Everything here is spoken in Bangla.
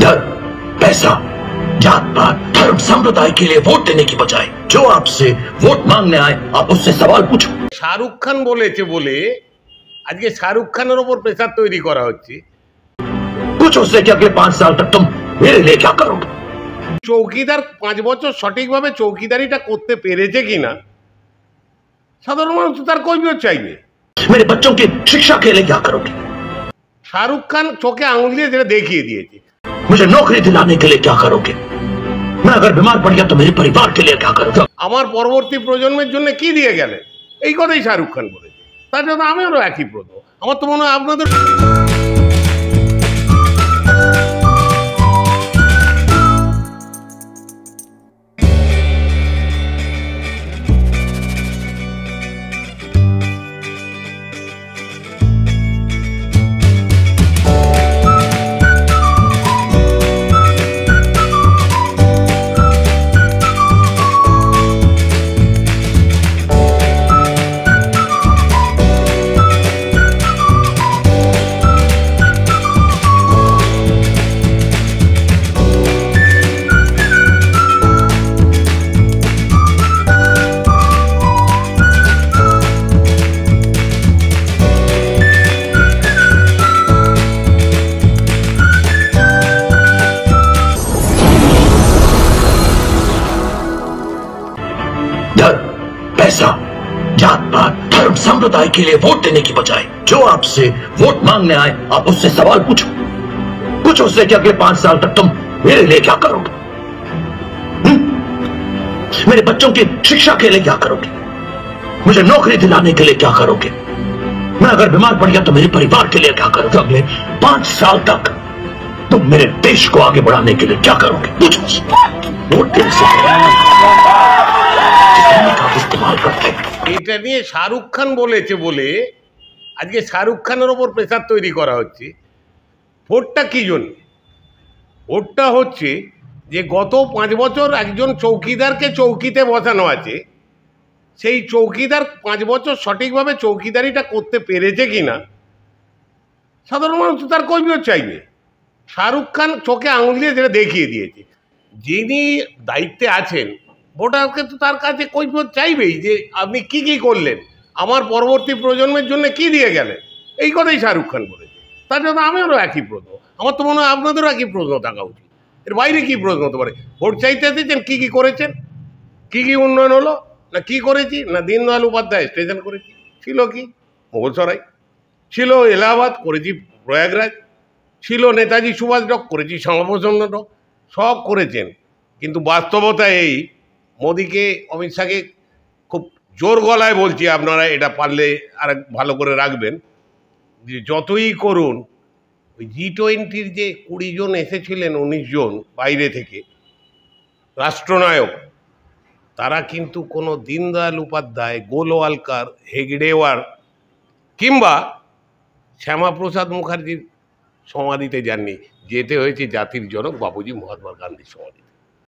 डर, पैसा, जात पात, धर्म, संप्रदाय के लिए वोट देने की बजाय जो आपसे वोट मांगने आए आप उससे सवाल पूछो। শাহরুখ খান বলেছে বলে আজকে শাহরুখ খানের উপর প্রেসার তৈরি করা হচ্ছে। पूछो उससे कि अगले 5 साल तक तुम मेरे लिए क्या करोगे। চৌকিদার 5 বছর সঠিকভাবে চৌকিদারিটা করতে পেরেছে কিনা সাধারণ মানুষ তার কৈফিয়ত চাইবে। मेरे बच्चों की शिक्षा के लिए क्या करोगे। শাহরুখ খান চোখে আঙুল দিয়ে যেটা দেখিয়ে দিয়েছে। मुझे नौकरी दिलाने के लिए क्या करोगे। मैं अगर बीमार पड़ गया तो मेरे परिवार के लिए क्या करोगे। আমার পরবর্তী প্রজন্মের জন্য কি দিয়ে গেলেন এই কথাই শাহরুখ খান বলেছে। তার জন্য আমিও একই প্রশ্ন। আমার তো মনে হয় আপনাদের डर, पैसा, जात पात, धर्म, संप्रदाय के लिए वोट देने की बजाय जो आपसे वोट मांगने आए आप उससे सवाल पूछो। पूछो उससे कि अगले 5 साल तक तुम मेरे लिए क्या करोगे। मेरे बच्चों की शिक्षा के लिए क्या करोगे। मुझे नौकरी दिलाने के लिए क्या करोगे। मैं अगर बीमार पड़ गया तो मेरे परिवार के लिए क्या करोगे। अगले 5 साल तक तुम मेरे देश को आगे बढ़ाने के लिए क्या करोगे। पूछो वोट देने से इस्तेमाल करते हैं। এটা নিয়ে শাহরুখ খান বলেছে বলে আজকে শাহরুখ খানের ওপর প্রেসার তৈরি করা হচ্ছে। ভোটটা কি জন্য? ভোটটা হচ্ছে যে গত 5 বছর একজন চৌকিদারকে চৌকিতে বসানো আছে, সেই চৌকিদার 5 বছর সঠিকভাবে চৌকিদারিটা করতে পেরেছে কিনা সাধারণ মানুষ তার কৈফিয়ত চাইবে। শাহরুখ খান চোখে আঙুল দিয়ে যেটা দেখিয়ে দিয়েছে। যিনি দায়িত্বে আছেন ভোটারকে তো তার কাছে কৈফিয়ত চাইবেই যে আপনি কি কি করলেন, আমার পরবর্তী প্রজন্মের জন্য কি দিয়ে গেলেন এই কথাই শাহরুখ খান বলেছে। তার জন্য আমিও একই প্রশ্ন। আমার তো মনে হয় আপনাদেরও একই প্রশ্ন থাকা উচিত। এর বাইরে কি প্রশ্ন হতে পারে? ভোট চাইতে এসেছেন কি কি করেছেন, কি কি উন্নয়ন হলো, না কি করেছি, না দীনদয়াল উপাধ্যায় স্টেশন করেছি, ছিল কি মুঘলসরাই, ছিল এলাহাবাদ করেছি, প্রয়াগরাজ ছিল, নেতাজি সুভাষ ডক করেছি, শ্যামাপ্রসাদ ডক, সব করেছেন। কিন্তু বাস্তবতা এই মোদিকে অমিত শাহকে খুব জোর গলায় বলছি, আপনারা এটা পারলে আর ভালো করে রাখবেন যে যতই করুন ওই G20-র যে 20 জন এসেছিলেন, 19 জন বাইরে থেকে রাষ্ট্রনায়ক, তারা কিন্তু কোনো দীনদয়াল উপাধ্যায়, গোলওয়ালকার, হেগড়েওয়ার কিংবা শ্যামাপ্রসাদ মুখার্জির সমাধিতে যাননি। যেতে হয়েছে জাতির জনক বাবুজি মহাত্মা গান্ধীর সমাধি।